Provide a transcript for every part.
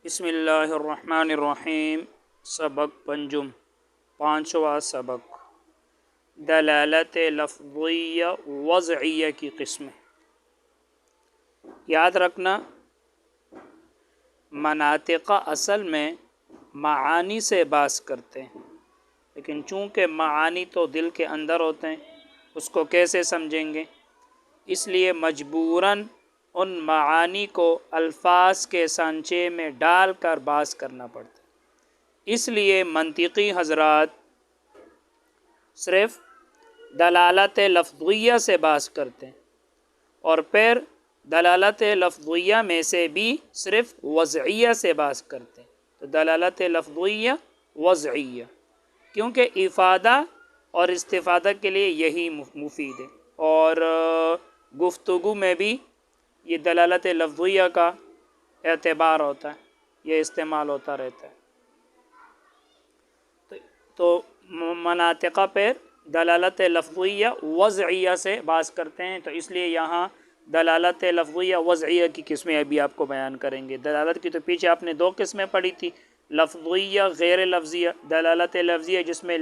بسم اللہ الرحمن الرحیم۔ سبق پنجم، پانچواں سبق، دلالت لفظیہ وضعیہ کی قسمیں۔ یاد رکھنا، مناطق اصل میں معانی سے بحث کرتے ہیں، لیکن چونکہ معانی تو دل کے اندر ہوتے ہیں، اس کو کیسے سمجھیں گے؟ اس لیے مجبوراً ان معانی کو الفاظ کے سانچے میں ڈال کر بحث کرنا پڑتا ہے۔ اس لیے منطقی حضرات صرف دلالت لفظیہ سے بحث کرتے ہیں، اور پھر دلالت لفظیہ میں سے بھی صرف وضعیہ سے بحث کرتے ہیں۔ تو دلالت لفظیہ وضعیہ، کیونکہ افادہ اور استفادہ کے لیے یہی مفید ہے، اور گفتگو میں بھی یہ دلالت لفظیہ کا اعتبار ہوتا ہے، یہ استعمال ہوتا رہتا ہے۔ تو مناطق پر دلالت لفظیہ وضعیہ سے بحث کرتے ہیں، تو اس لیے یہاں دلالت لفظیہ وضعیہ کی قسمیں ابھی آپ کو بیان کریں گے۔ دلالت کی تو پیچھے آپ نے دو قسمیں پڑھی تھی، لفظیہ غیر لفظیہ۔ دلالت لفظیہ جس میں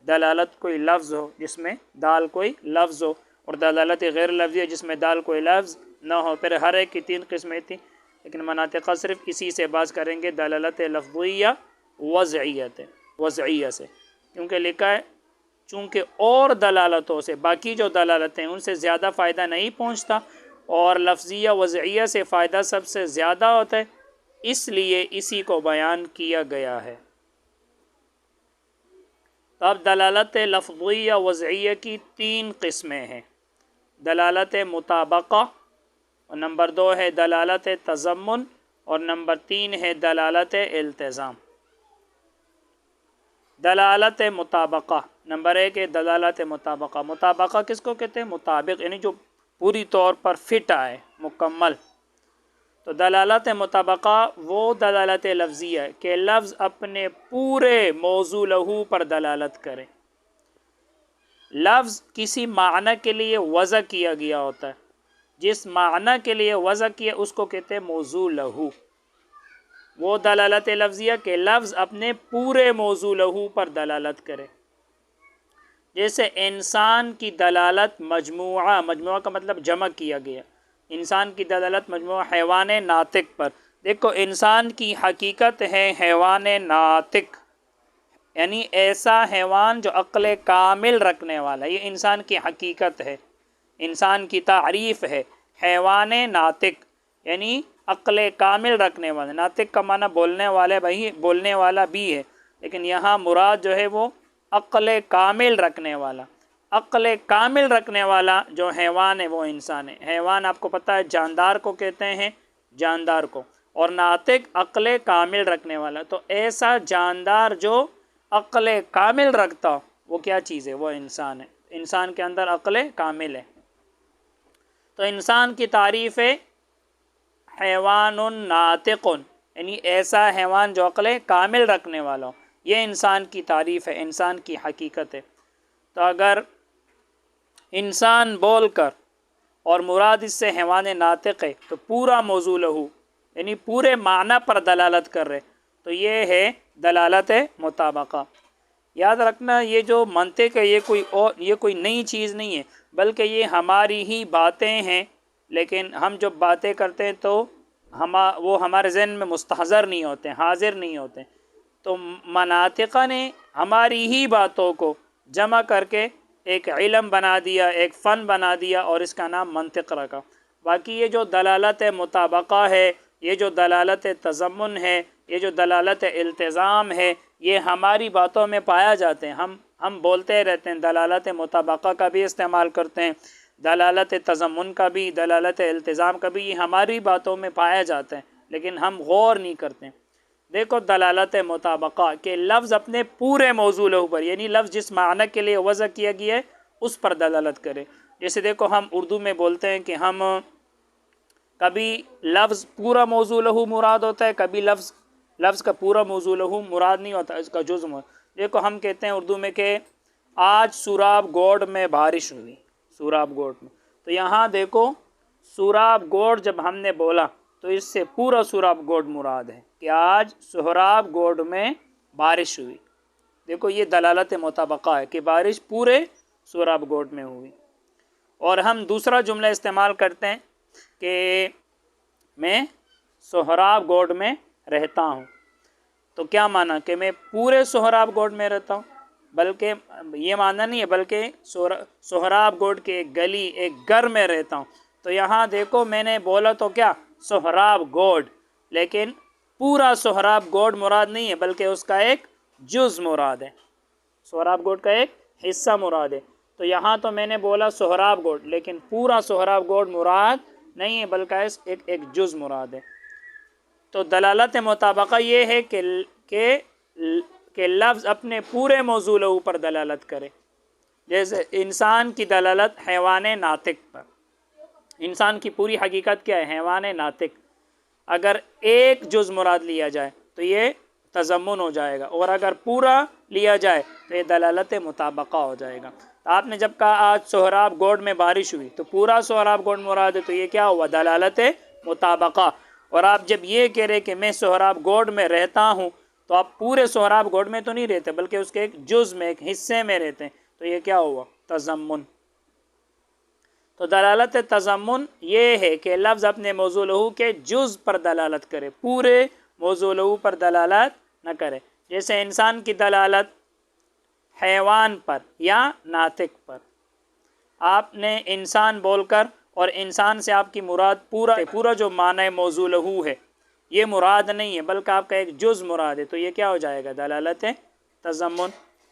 دلالت کوئی لفظ ہو، جس میں دال کوئی لفظ ہو، اور دلالت غیر لفظیہ جس میں دال کوئی لفظ نہ ہو۔ پھر ہر ایک کی تین قسمیں تھیں، لیکن مناطق صرف اسی سے بحث کریں گے، دلالت لفظیہ وضعیہ سے، کیونکہ لکھا ہے چونکہ اور دلالتوں سے، باقی جو دلالتیں ان سے زیادہ فائدہ نہیں پہنچتا، اور لفظیہ وضعیہ سے فائدہ سب سے زیادہ ہوتا ہے، اس لیے اسی کو بیان کیا گیا ہے۔ اب دلالت لفظیہ وضعیہ کی تین قسمیں ہیں، دلالت مطابقہ، اور نمبر 2 ہے دلالت تضمن، اور نمبر 3 ہے دلالت التزام۔ دلالت مطابقہ، نمبر 1 ہے دلالت مطابقہ۔ مطابقہ کس کو کہتے ہیں؟ مطابق، یعنی جو پوری طور پر فٹ آئے، مکمل۔ تو دلالت مطابقہ وہ دلالت لفظیہ ہے کہ لفظ اپنے پورے موضوع لہو پر دلالت کرے۔ لفظ کسی معنی کے لیے وضع کیا گیا ہوتا ہے، جس معنی کے لیے وضع کیا اس کو کہتے ہیں موضوع لہو۔ وہ دلالت لفظیہ کہ لفظ اپنے پورے موضوع لہو پر دلالت کرے۔ جیسے انسان کی دلالت مجموعہ کا مطلب جمع کیا گیا، انسان کی دلالت مجموعہ حیوان ناطق پر۔ دیکھو، انسان کی حقیقت ہے حیوان ناطق، یعنی ایسا حیوان جو عقل کامل رکھنے والا، یہ انسان کی حقیقت ہے، انسان کی تعریف ہے حیوان ناطق، یعنی عقل کامل رکھنے والا۔ ناطق کا معنی بولنے والا بھی ہے، لیکن یہاں مراد جو ہے وہ عقل کامل رکھنے والا۔ عقل کامل رکھنے والا جو حیوان ہے وہ انسان ہے۔ حیوان آپ کو پتہ ہے جاندار کو کہتے ہیں، جاندار کو، اور ناطق عقل کامل رکھنے والا۔ تو ایسا جاندار جو عقل کامل رکھتا ہو، وہ کیا چیز ہے؟ وہ انسان ہے۔ انسان کے اندر عقل کامل ہے، تو انسان کی تعریف ہے حیوان ناطق، یعنی ایسا حیوان جو عقل کامل رکھنے والا ہو، یہ انسان کی تعریف ہے، انسان کی حقیقت ہے۔ تو اگر انسان بول کر اور مراد اس سے حیوان ناطق ہے، تو پورا موضوع لہو یعنی پورے معنی پر دلالت کر رہے، تو یہ ہے دلالت مطابقہ۔ یاد رکھنا، یہ جو منطق ہے یہ کوئی نئی چیز نہیں ہے، بلکہ یہ ہماری ہی باتیں ہیں، لیکن ہم جب باتیں کرتے ہیں تو وہ ہمارے ذہن میں مستحضر نہیں ہوتے، حاضر نہیں ہوتے۔ تو مناطق نے ہماری ہی باتوں کو جمع کر کے ایک علم بنا دیا، ایک فن بنا دیا، اور اس کا نام منطق رکھا۔ باقی یہ جو دلالت مطابقہ ہے، یہ جو دلالت تضمن ہے، یہ جو دلالت التزام ہے، یہ ہماری باتوں میں پایا جاتے ہیں۔ ہم بولتے رہتے ہیں، دلالت مطابقہ کا بھی استعمال کرتے ہیں، دلالت تضمن کا بھی، دلالت التزام کا بھی، یہ ہماری باتوں میں پایا جاتا ہے، لیکن ہم غور نہیں کرتے۔ دیکھو، دلالت مطابقہ کہ لفظ اپنے پورے موضوع لہو پر، یعنی لفظ جس معنی کے لیے وضع کیا گیا ہے اس پر دلالت کرے۔ جیسے دیکھو، ہم اردو میں بولتے ہیں کہ ہم کبھی لفظ پورا موضوع لہو مراد ہوتا ہے، کبھی لفظ کا پورا موضوع لہو مراد نہیں ہوتا، اس کا جزء مراد۔ دیکھو، ہم کہتے ہیں اردو میں کہ آج سوراب گوڑ میں بارش ہوئی، سوراب گوڑ میں۔ تو یہاں دیکھو، سوراب گوڑ جب ہم نے بولا تو اس سے پورا سہراب گوڈ مراد ہے کہ آج سہراب گوڈ میں بارش ہوئی. دیکھو یہ دلالت مطابقہ ہے کہ بارش پورے سہراب گوڈ میں ہوئی. اور ہم دوسرا جملہ استعمال کرتے ہیں کہ میں سہراب گوڈ میں رہتا ہوں. تو کیا مانا کہ میں پورے سہراب گوڈ میں رہتا ہوں، بلکہ یہ مانا نہیں ہے، بلکہ سہراب گوڈ کے ایک گلی ایک گھر میں رہتا ہوں. تو یہاں دیکھو میں نے بولا تو کیا سہراب گوڈ، لیکن پورا سہراب گوڈ مراد نہیں ہے بلکہ اس کا ایک جز مراد ہے، سہراب گوڈ کا ایک حصہ مراد ہے. تو یہاں تو میں نے بولا سہراب گوڈ، لیکن پورا سہراب گوڈ مراد نہیں ہے بلکہ ایک جز مراد ہے. تو دلالت مطابقہ یہ ہے کہ لفظ اپنے پورے موضوع له پر دلالت کرے. جیسے انسان کی دلالت حیوان ناطق پر. انسان کی پوری حقیقت کیا ہے؟ حیوان ناطق. اگر ایک جز مراد لیا جائے تو یہ تضمن ہو جائے گا، اور اگر پورا لیا جائے تو یہ دلالت مطابقہ ہو جائے گا. آپ نے جب کہا آج سہراب گوڈ میں بارش ہوئی تو پورا سہراب گوڈ مراد ہے، تو یہ کیا ہوا؟ دلالت مطابقہ. اور آپ جب یہ کہہ رہے کہ میں سہراب گوڈ میں رہتا ہوں تو آپ پورے سہراب گوڈ میں تو نہیں رہتے بلکہ اس کے ایک جز میں، ایک حصے میں رہتے ہیں، تو یہ کیا ہوا؟ تضمن. تو دلالت تضمن یہ ہے کہ لفظ اپنے موضوع له کے جز پر دلالت کرے، پورے موضوع له پر دلالت نہ کرے. جیسے انسان کی دلالت حیوان پر یا ناطق پر. آپ نے انسان بول کر اور انسان سے آپ کی مراد پورا جو معنی موضوع له ہے یہ مراد نہیں ہے بلکہ آپ کا ایک جز مراد ہے، تو یہ کیا ہو جائے گا؟ دلالت تضمن.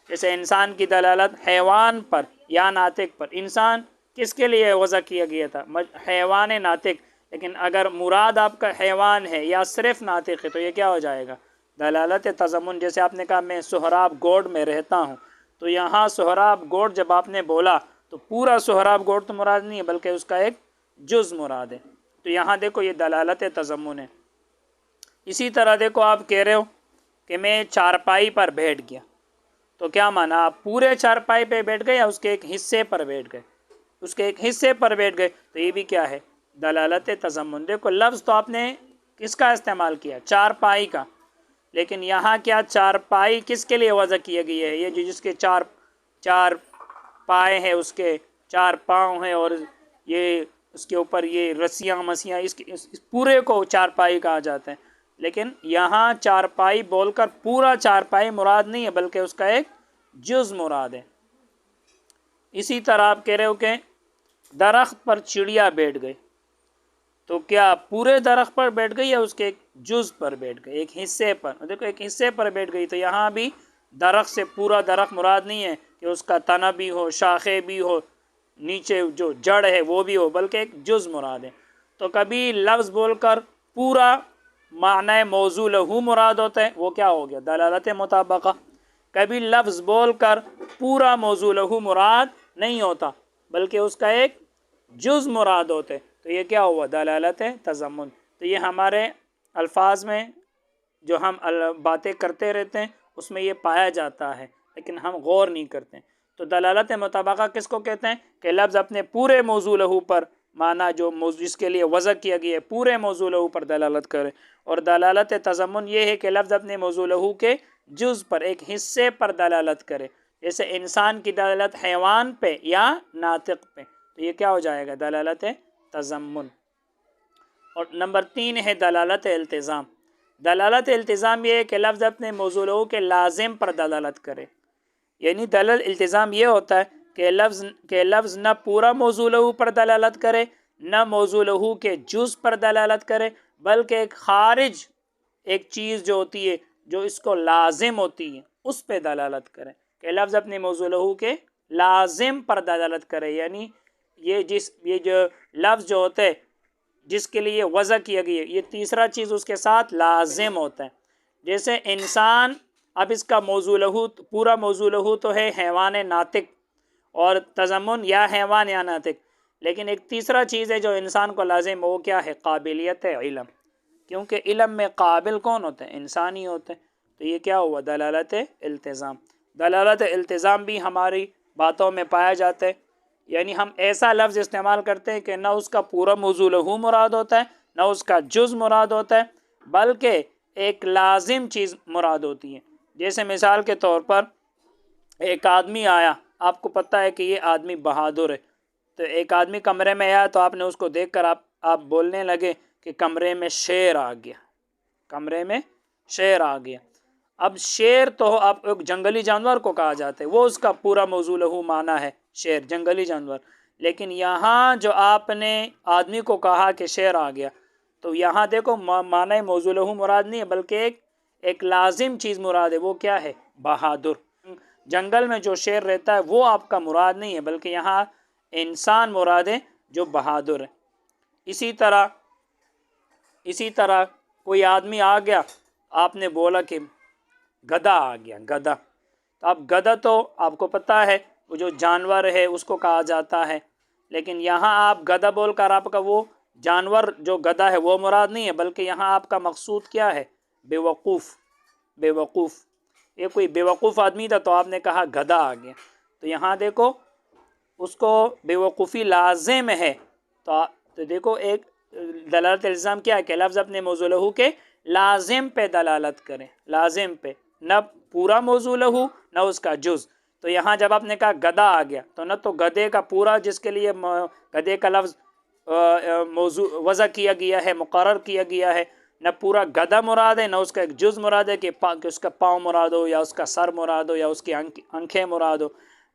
جیسے انسان کی دلالت حیوان پر یا ناطق پر. انسان کس کے لیے وضع کیا گیا تھا؟ حیوان ناطق. لیکن اگر مراد آپ کا حیوان ہے یا صرف ناطق ہے تو یہ کیا ہو جائے گا؟ دلالت تضمن. جیسے آپ نے کہا میں سہراب گوڈ میں رہتا ہوں، تو یہاں سہراب گوڈ جب آپ نے بولا تو پورا سہراب گوڈ تو مراد نہیں ہے بلکہ اس کا ایک جز مراد ہے. تو یہاں دیکھو یہ دلالت تضمن ہے. اسی طرح دیکھو آپ کہہ رہے ہو کہ میں چارپائی پر بیٹھ گیا، تو کیا مانا؟ آپ پورے چارپائی پہ بیٹھ گئے یا اس کے ایک حصے پر بیٹھ گئے؟ اس کے ایک حصے پر بیٹھ گئے، تو یہ بھی کیا ہے؟ دلالت تضمن. دیکھو لفظ تو آپ نے کس کا استعمال کیا؟ چارپائی کا. لیکن یہاں کیا چارپائی کس کے لیے وضع کیا گیا ہے؟ یہ جو جس کے چار پائے ہیں، اس کے چار پاؤں ہیں، اور یہ اس کے اوپر یہ رسیاں مسیاں، اس پورے کو چارپائی کہا جاتا ہے. لیکن یہاں چارپائی بول کر پورا چارپائی مراد نہیں ہے بلکہ اس کا ایک جز مراد ہے. اسی طرح آپ کہہ رہے ہو کہ درخت پر چڑیا بیٹھ گئی، تو کیا پورے درخت پر بیٹھ گئی یا اس کے ایک جز پر بیٹھ گئی، ایک حصے پر؟ دیکھو ایک حصے پر بیٹھ گئی، تو یہاں بھی درخت سے پورا درخت مراد نہیں ہے کہ اس کا تنا بھی ہو، شاخیں بھی ہو، نیچے جو جڑ ہے وہ بھی ہو، بلکہ ایک جز مراد ہے. تو کبھی لفظ بول کر پورا معنی موضوع له مراد ہوتا ہے، وہ کیا ہو گیا؟ دلالت مطابقہ. کبھی لفظ بول کر پورا موضوع له مراد نہیں ہوتا بلکہ اس کا ایک جز مراد ہوتے، تو یہ کیا ہوا؟ دلالت تضمن. تو یہ ہمارے الفاظ میں جو ہم باتیں کرتے رہتے ہیں اس میں یہ پایا جاتا ہے، لیکن ہم غور نہیں کرتے. تو دلالت مطابقہ کس کو کہتے ہیں؟ کہ لفظ اپنے پورے موضوع له پر معنی جو جس کے لیے وضع کیا گیا ہے پورے موضوع له پر دلالت کرے. اور دلالت تضمن یہ ہے کہ لفظ اپنے موضوع له کے جز پر، ایک حصے پر دلالت کرے. جیسے انسان کی دلالت حیوان پہ یا ناطق پہ، تو یہ کیا ہو جائے گا؟ دلالت تضمن. اور نمبر 3 ہے دلالت التزام. دلالت التزام یہ ہے کہ لفظ اپنے موضوع له کے لازم پر دلالت کرے. یعنی دلالت التزام یہ ہوتا ہے کہ لفظ نہ پورا موضوع له پر دلالت کرے، نہ موضوع له کے جز پر دلالت کرے، بلکہ ایک خارج ایک چیز جو ہوتی ہے جو اس کو لازم ہوتی ہے اس پہ دلالت کرے. کہ لفظ اپنے موضوع له کے لازم پر دلالت کرے، یعنی یہ جو لفظ جو ہوتا ہے جس کے لیے وضع کیا گیا، یہ تیسرا چیز اس کے ساتھ لازم ہوتا ہے. جیسے انسان، اب اس کا موضوع له پورا موضوع له تو ہے حیوان ناطق اور تضمن یا حیوان یا ناطق، لیکن ایک تیسرا چیز ہے جو انسان کو لازم، وہ کیا ہے؟ قابلیت علم. کیونکہ علم میں قابل کون ہوتے ہیں؟ انسان ہی ہوتے ہیں. تو یہ کیا ہوا؟ دلالت التزام. دلالت التزام بھی ہماری باتوں میں پایا جاتا ہے، یعنی ہم ایسا لفظ استعمال کرتے ہیں کہ نہ اس کا پورا موضوع له مراد ہوتا ہے، نہ اس کا جز مراد ہوتا ہے، بلکہ ایک لازم چیز مراد ہوتی ہے۔ جیسے مثال کے طور پر ایک آدمی آیا، آپ کو پتہ ہے کہ یہ آدمی بہادر ہے، تو ایک آدمی کمرے میں آیا تو آپ نے اس کو دیکھ کر آپ بولنے لگے کہ کمرے میں شیر آ گیا، کمرے میں شیر آ گیا۔ اب شیر تو آپ ایک جنگلی جانور کو کہا جاتا ہے، وہ اس کا پورا موضوع لہو معنی ہے، شیر جنگلی جانور۔ لیکن یہاں جو آپ نے آدمی کو کہا کہ شیر آ گیا، تو یہاں دیکھو معنی موضوع لہو مراد نہیں ہے، بلکہ ایک لازم چیز مراد ہے۔ وہ کیا ہے؟ بہادر۔ جنگل میں جو شیر رہتا ہے وہ آپ کا مراد نہیں ہے، بلکہ یہاں انسان مراد ہے جو بہادر ہے۔ اسی طرح کوئی آدمی آ گیا، آپ نے بولا کہ گدھا آ گیا، گدھا۔ تو اب گدھا تو آپ کو پتہ ہے وہ جو جانور ہے اس کو کہا جاتا ہے، لیکن یہاں آپ گدھا بول کر آپ کا وہ جانور جو گدھا ہے وہ مراد نہیں ہے، بلکہ یہاں آپ کا مقصود کیا ہے؟ بے وقوف، بے وقوف۔ یہ کوئی بے وقوف آدمی تھا تو آپ نے کہا گدھا آ گیا، تو یہاں دیکھو اس کو بے وقوفی لازم ہے، تو دیکھو ایک دلالت الزام کیا ہے کہ لفظ اپنے موضوع لہو کے لازم پہ دلالت کریں، لازم پہ، نہ پورا موضوع لہو نہ اس کا جز۔ تو یہاں جب آپ نے کہا گدھا آ گیا، تو نہ تو گدھے کا پورا جس کے لیے گدھے کا لفظ موضوع وضع کیا گیا ہے، مقرر کیا گیا ہے، نہ پورا گدھا مراد ہے، نہ اس کا ایک جز مراد ہے کہ اس کا پاؤں مراد ہو یا اس کا سر مراد ہو یا اس کی آنکھیں مراد ہو،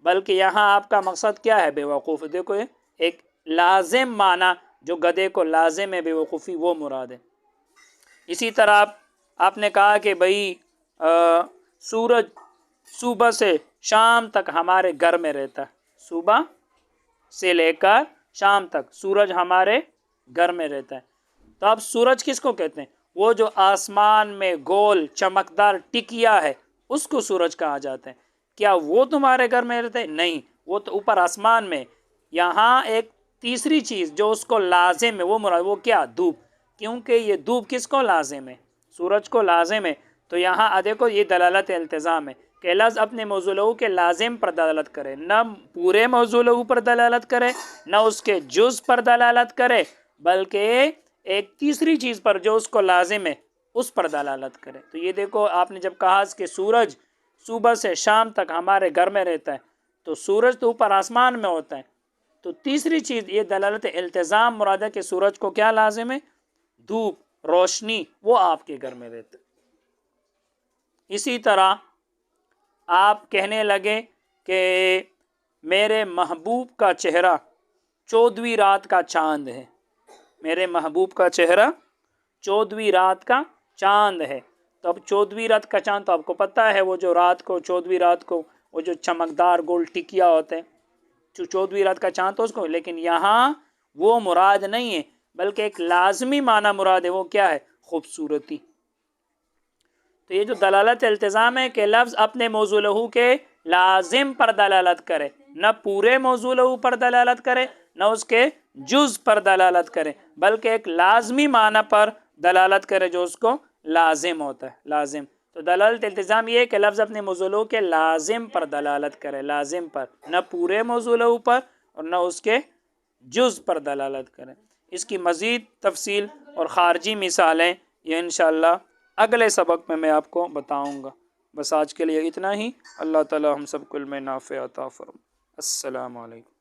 بلکہ یہاں آپ کا مقصد کیا ہے؟ بے وقوف۔ دیکھو ایک لازم معنی جو گدھے کو لازم ہے بے وقوفی، وہ مراد ہے۔ اسی طرح آپ نے کہا کہ بھئی سورج صبح سے شام تک ہمارے گھر میں رہتا ہے، صبح سے لے کر شام تک سورج ہمارے گھر میں رہتا ہے۔ تو اب سورج کس کو کہتے ہیں؟ وہ جو آسمان میں گول چمکدار ٹکیا ہے اس کو سورج کہا جاتا ہے۔ کیا وہ تمہارے گھر میں رہتے ہیں؟ نہیں، وہ تو اوپر آسمان میں۔ یہاں ایک تیسری چیز جو اس کو لازم ہے وہ مراد، وہ کیا؟ دھوپ، کیونکہ یہ دھوپ کس کو لازم ہے؟ سورج کو لازم ہے۔ تو یہاں دیکھو یہ دلالت التزام ہے کہ لفظ اپنے موضوع لہو کے لازم پر دلالت کرے، نہ پورے موضوع لہو پر دلالت کرے نہ اس کے جز پر دلالت کرے، بلکہ ایک تیسری چیز پر جو اس کو لازم ہے اس پر دلالت کرے۔ تو یہ دیکھو آپ نے جب کہا کہ سورج صبح سے شام تک ہمارے گھر میں رہتا ہے، تو سورج تو اوپر آسمان میں ہوتا ہے، تو تیسری چیز یہ دلالت التزام مراد ہے کہ سورج کو کیا لازم ہے؟ دھوپ، روشنی، وہ آپ کے گھر میں رہتا ہے۔ اسی طرح آپ کہنے لگے کہ میرے محبوب کا چہرہ 14ویں رات کا چاند ہے، میرے محبوب کا چہرہ 14ویں رات کا چاند ہے۔ تو اب 14ویں رات کا چاند تو آپ کو پتہ ہے وہ جو رات کو 14ویں رات کو وہ جو چمکدار گول ٹکیا ہوتے ہیں، 14ویں رات کا چاند تو اس کو، لیکن یہاں وہ مراد نہیں ہے، بلکہ ایک لازمی معنی مراد ہے۔ وہ کیا ہے؟ خوبصورتی۔ تو یہ جو دلالت التزام ہے کہ لفظ اپنے موضوع لہو کے لازم پر دلالت کرے، نہ پورے موضوع لہو پر دلالت کرے نہ اس کے جز پر دلالت کرے، بلکہ ایک لازمی معنی پر دلالت کرے جو اس کو لازم ہوتا ہے، لازم۔ تو دلالت التزام یہ ہے کہ لفظ اپنے موضوع لہو کے لازم پر دلالت کرے، لازم پر، نہ پورے موضوع لہو پر اور نہ اس کے جز پر دلالت کرے۔ اس کی مزید تفصیل اور خارجی مثالیں یہ انشاءاللہ اگلے سبق میں آپ کو بتاؤں گا۔ بس آج کے لیے اتنا ہی۔ اللہ تعالی ہم سب کو علم نافع عطا فرمائے۔ السلام علیکم۔